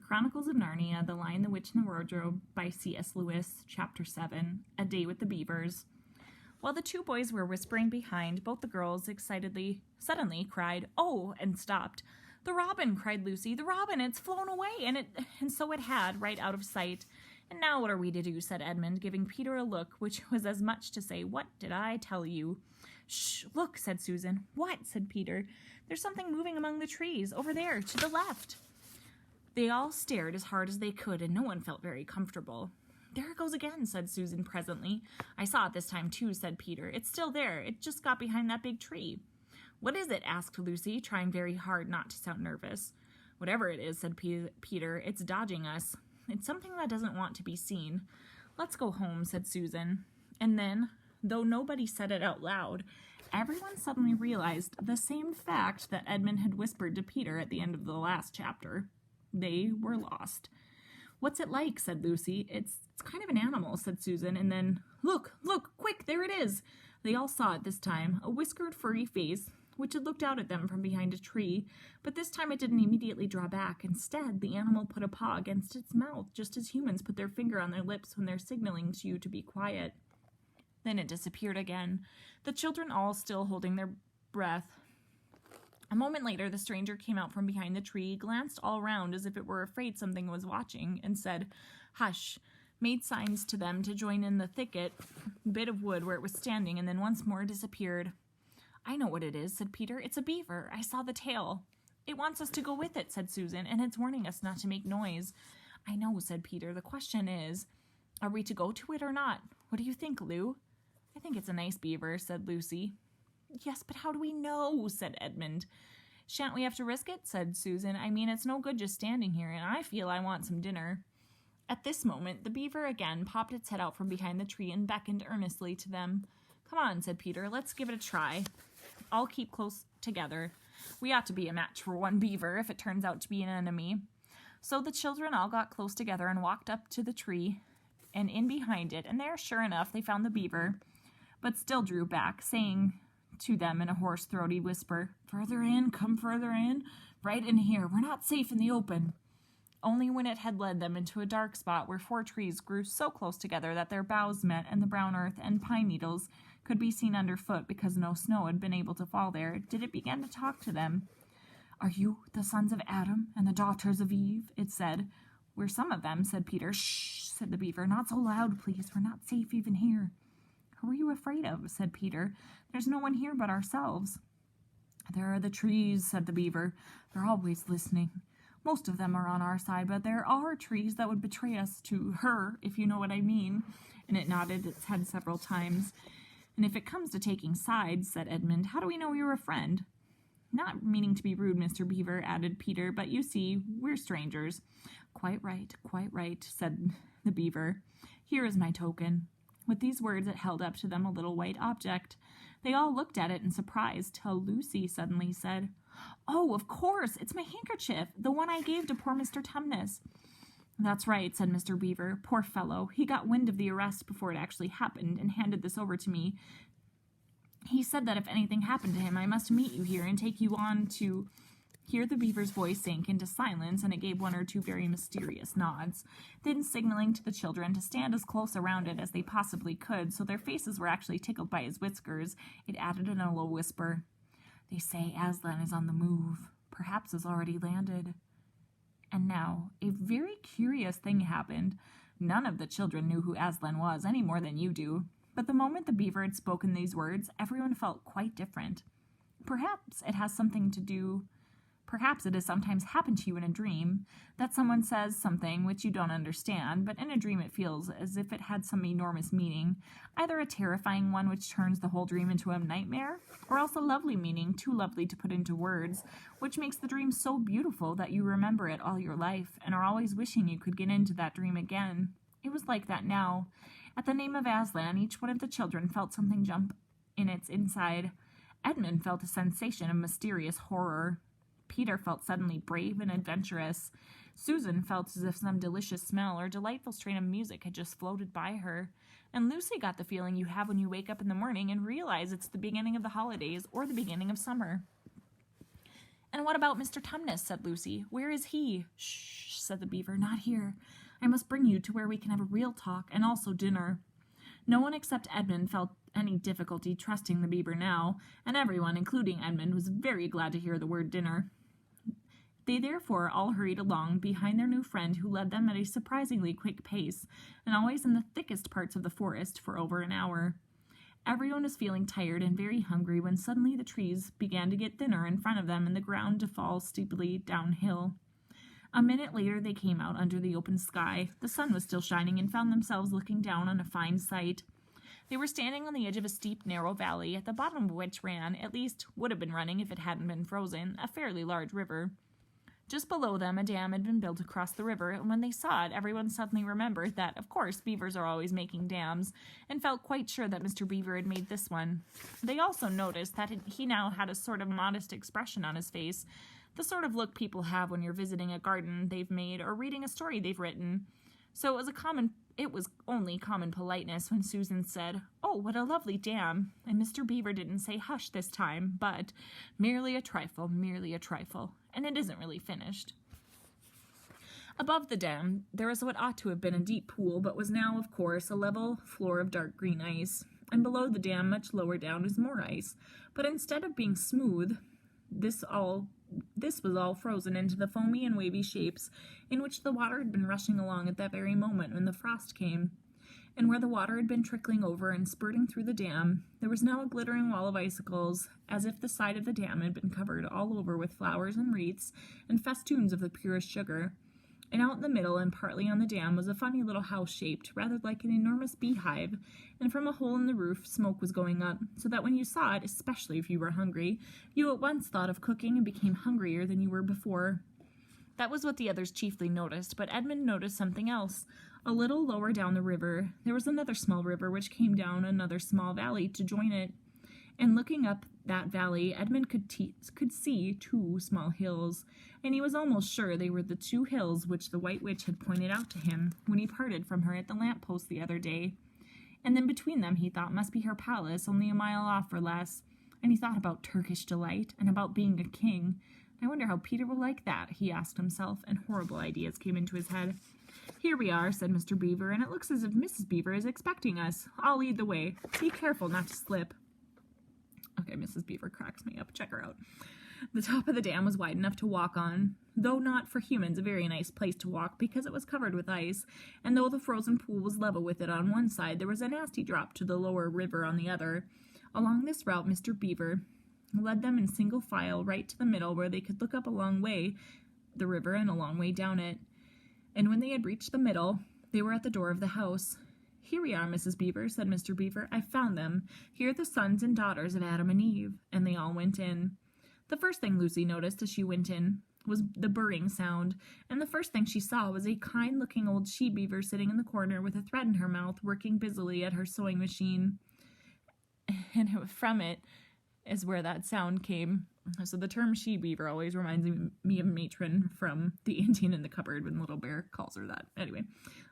Chronicles of Narnia, The Lion, the Witch, and the Wardrobe by C.S. Lewis, Chapter 7, A Day with the Beavers. While the two boys were whispering behind, both the girls suddenly cried, "Oh!" and stopped. "The robin!" cried Lucy. "The robin! It's flown away!" And so it had, right out of sight. "And now what are we to do?" said Edmund, giving Peter a look which was as much to say, "What did I tell you?" "Shh! Look!" said Susan. "What?" said Peter. "There's something moving among the trees, over there, to the left." They all stared as hard as they could, and no one felt very comfortable. "There it goes again," said Susan presently. "I saw it this time, too," said Peter. "It's still there. It just got behind that big tree." "What is it?" asked Lucy, trying very hard not to sound nervous. "Whatever it is," said Peter, "it's dodging us. It's something that doesn't want to be seen. Let's go home," said Susan. And then, though nobody said it out loud, everyone suddenly realized the same fact that Edmund had whispered to Peter at the end of the last chapter. They were lost. "What's it like?" said Lucy. It's kind of an animal," said Susan, and then, Look, quick, there it is!" They all saw it this time, a whiskered, furry face, which had looked out at them from behind a tree, but this time it didn't immediately draw back. Instead, the animal put a paw against its mouth, just as humans put their finger on their lips when they're signaling to you to be quiet. Then it disappeared again, the children all still holding their breath. A moment later, the stranger came out from behind the tree, glanced all round as if it were afraid something was watching, and said, "Hush," made signs to them to join in the thicket bit of wood where it was standing, and then once more disappeared. "I know what it is," said Peter. "It's a beaver. I saw the tail." "It wants us to go with it," said Susan, "and it's warning us not to make noise." "I know," said Peter. "The question is, are we to go to it or not? What do you think, Lou?" "I think it's a nice beaver," said Lucy. "Yes, but how do we know?" said Edmund. "Shan't we have to risk it?" said Susan. "I mean, it's no good just standing here, and I feel I want some dinner." At this moment, the beaver again popped its head out from behind the tree and beckoned earnestly to them. "Come on," said Peter. "Let's give it a try. All keep close together. We ought to be a match for one beaver if it turns out to be an enemy." So the children all got close together and walked up to the tree and in behind it, and there, sure enough, they found the beaver, but still drew back, saying to them in a hoarse, throaty whisper, "Further in, come further in, right in here. We're not safe in the open." Only when it had led them into a dark spot where 4 trees grew so close together that their boughs met and the brown earth and pine needles could be seen underfoot because no snow had been able to fall there, did it begin to talk to them. "Are you the sons of Adam and the daughters of Eve?" it said. "We're some of them," said Peter. "Shh," said the beaver. "Not so loud, please. We're not safe even here." "Who are you afraid of?" said Peter. "There's no one here but ourselves." "There are the trees," said the beaver. "They're always listening. Most of them are on our side, but there are trees that would betray us to her, if you know what I mean." And it nodded its head several times. "And if it comes to taking sides," said Edmund, "how do we know you're a friend?" "Not meaning to be rude, Mr. Beaver," added Peter, "but you see, we're strangers." Quite right," said the beaver. "Here is my token." With these words, it held up to them a little white object. They all looked at it in surprise, till Lucy suddenly said, "Oh, of course, it's my handkerchief, the one I gave to poor Mr. Tumnus." "That's right," said Mr. Beaver. "Poor fellow, he got wind of the arrest before it actually happened and handed this over to me. He said that if anything happened to him, I must meet you here and take you on to—" Here the beaver's voice sank into silence, and it gave 1 or 2 very mysterious nods, then signaling to the children to stand as close around it as they possibly could, so their faces were actually tickled by his whiskers, it added in a low whisper, "They say Aslan is on the move, perhaps has already landed." And now, a very curious thing happened. None of the children knew who Aslan was, any more than you do, but the moment the beaver had spoken these words, everyone felt quite different. Perhaps it has sometimes happened to you in a dream, that someone says something which you don't understand, but in a dream it feels as if it had some enormous meaning, either a terrifying one which turns the whole dream into a nightmare, or else a lovely meaning, too lovely to put into words, which makes the dream so beautiful that you remember it all your life, and are always wishing you could get into that dream again. It was like that now. At the name of Aslan, each one of the children felt something jump in its inside. Edmund felt a sensation of mysterious horror. Peter felt suddenly brave and adventurous. Susan felt as if some delicious smell or delightful strain of music had just floated by her. And Lucy got the feeling you have when you wake up in the morning and realize it's the beginning of the holidays or the beginning of summer. "And what about Mr. Tumnus?" said Lucy. "Where is he?" "Shh," said the beaver. "Not here. I must bring you to where we can have a real talk, and also dinner." No one except Edmund felt any difficulty trusting the beaver now, and everyone, including Edmund, was very glad to hear the word dinner. They therefore all hurried along behind their new friend, who led them at a surprisingly quick pace, and always in the thickest parts of the forest, for over an hour. Everyone was feeling tired and very hungry when suddenly the trees began to get thinner in front of them and the ground to fall steeply downhill. A minute later they came out under the open sky. The sun was still shining and found themselves looking down on a fine sight. They were standing on the edge of a steep, narrow valley, at the bottom of which ran, at least would have been running if it hadn't been frozen, a fairly large river. Just below them, a dam had been built across the river, and when they saw it, everyone suddenly remembered that, of course, beavers are always making dams, and felt quite sure that Mr. Beaver had made this one. They also noticed that he now had a sort of modest expression on his face, the sort of look people have when you're visiting a garden they've made or reading a story they've written. So it was only common politeness when Susan said, "Oh, what a lovely dam," and Mr. Beaver didn't say hush this time, but merely a trifle, and it isn't really finished. Above the dam, there was what ought to have been a deep pool, but was now, of course, a level floor of dark green ice, and below the dam, much lower down, was more ice, but instead of being smooth, this was all frozen into the foamy and wavy shapes in which the water had been rushing along at that very moment when the frost came. And where the water had been trickling over and spurting through the dam, there was now a glittering wall of icicles, as if the side of the dam had been covered all over with flowers and wreaths and festoons of the purest sugar. And out in the middle and partly on the dam was a funny little house shaped rather like an enormous beehive, and from a hole in the roof smoke was going up, so that when you saw it, especially if you were hungry, you at once thought of cooking and became hungrier than you were before. That was what the others chiefly noticed, but Edmund noticed something else. A little lower down the river, there was another small river which came down another small valley to join it. And looking up that valley, Edmund could see two small hills, and he was almost sure they were the two hills which the White Witch had pointed out to him when he parted from her at the lamp-post the other day. And then between them, he thought, must be her palace, only a mile off or less. And he thought about Turkish delight, and about being a king. I wonder how Peter will like that, he asked himself, and horrible ideas came into his head. "Here we are," said Mr. Beaver, "and it looks as if Mrs. Beaver is expecting us. I'll lead the way. Be careful not to slip." Okay, Mrs. Beaver cracks me up. Check her out. The top of the dam was wide enough to walk on, though not for humans a very nice place to walk because it was covered with ice, and though the frozen pool was level with it on one side, there was a nasty drop to the lower river on the other. Along this route, Mr. Beaver led them in single file right to the middle, where they could look up a long way the river and a long way down it. And when they had reached the middle, they were at the door of the house. "Here we are, Mrs. Beaver," said Mr. Beaver. "I've found them. Here are the sons and daughters of Adam and Eve." And they all went in. The first thing Lucy noticed as she went in was the burring sound, and the first thing she saw was a kind-looking old she-beaver sitting in the corner with a thread in her mouth, working busily at her sewing machine. And from it is where that sound came. So the term she-beaver always reminds me of Matron from The Indian in the Cupboard when Little Bear calls her that. Anyway,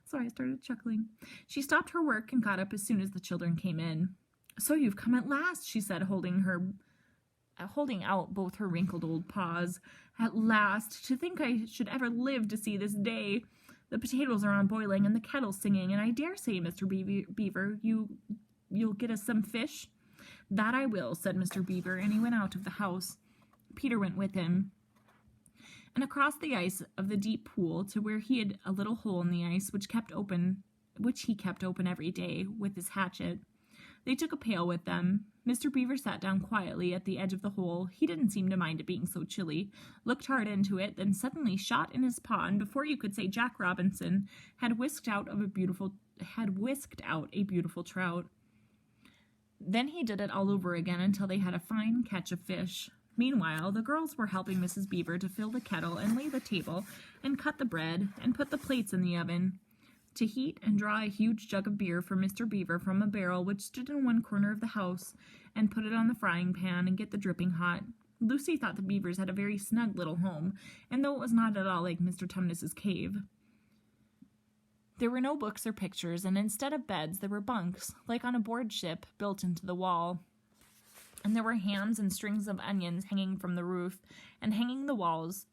so I started chuckling. She stopped her work and got up as soon as the children came in. "So you've come at last," she said, holding out both her wrinkled old paws. "At last! To think I should ever live to see this day. The potatoes are on boiling and the kettle singing, and I dare say, Mr. Beaver, you'll get us some fish?" "That I will," said Mr. Beaver, and he went out of the house. Peter went with him, and across the ice of the deep pool to where he had a little hole in the ice which he kept open every day with his hatchet. They took a pail with them. Mr. Beaver sat down quietly at the edge of the hole. He didn't seem to mind it being so chilly, looked hard into it, then suddenly shot in his paw, and before you could say Jack Robinson, had whisked out a beautiful trout. Then he did it all over again until they had a fine catch of fish. Meanwhile, the girls were helping Mrs. Beaver to fill the kettle and lay the table and cut the bread and put the plates in the oven, to heat and draw a huge jug of beer for Mr. Beaver from a barrel which stood in one corner of the house, and put it on the frying pan and get the dripping hot. Lucy thought the Beavers had a very snug little home, and though it was not at all like Mr. Tumnus's cave. There were no books or pictures, and instead of beds there were bunks, like on a board ship, built into the wall. And there were hams and strings of onions hanging from the roof, and hanging the walls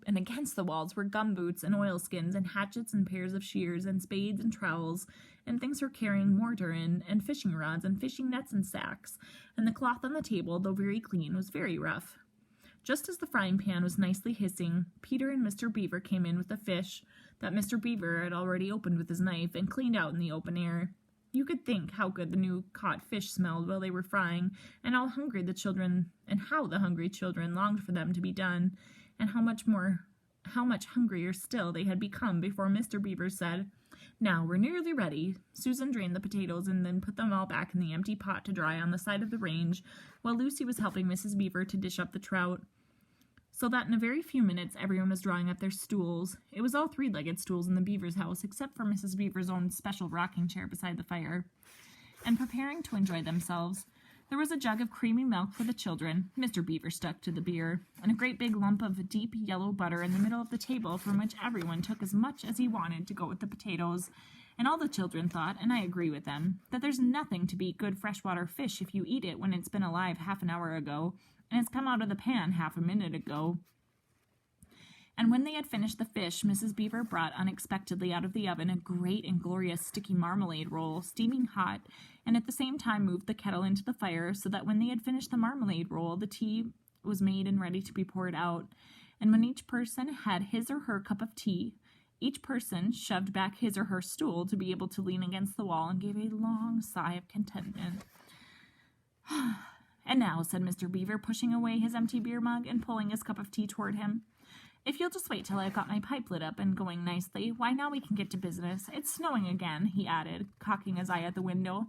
and against the walls were gumboots and oilskins and hatchets and pairs of shears and spades and trowels and things for carrying mortar in and fishing rods and fishing nets and sacks, and the cloth on the table, though very clean, was very rough. Just as the frying pan was nicely hissing, Peter and Mr. Beaver came in with the fish that Mr. Beaver had already opened with his knife and cleaned out in the open air. You could think how good the new caught fish smelled while they were frying, and how the hungry children longed for them to be done, and how much hungrier still they had become before Mr. Beaver said, "Now we're nearly ready." Susan drained the potatoes and then put them all back in the empty pot to dry on the side of the range, while Lucy was helping Mrs. Beaver to dish up the trout. So that in a very few minutes everyone was drawing up their stools. It was all three-legged stools in the Beaver's house, except for Mrs. Beaver's own special rocking chair beside the fire, and preparing to enjoy themselves. There was a jug of creamy milk for the children. Mr. Beaver stuck to the beer, and a great big lump of deep yellow butter in the middle of the table, from which everyone took as much as he wanted to go with the potatoes. And all the children thought, and I agree with them, that there's nothing to beat good freshwater fish if you eat it when it's been alive half an hour ago, and it's come out of the pan half a minute ago. And when they had finished the fish, Mrs. Beaver brought unexpectedly out of the oven a great and glorious sticky marmalade roll, steaming hot, and at the same time moved the kettle into the fire, so that when they had finished the marmalade roll, the tea was made and ready to be poured out. And when each person had his or her cup of tea, each person shoved back his or her stool to be able to lean against the wall and gave a long sigh of contentment. "And now," said Mr. Beaver, pushing away his empty beer mug and pulling his cup of tea toward him, "if you'll just wait till I've got my pipe lit up and going nicely, why, now we can get to business. It's snowing again," he added, cocking his eye at the window.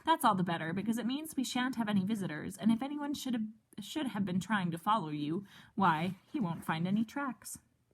"That's all the better, because it means we shan't have any visitors, and if anyone should have been trying to follow you, why, he won't find any tracks."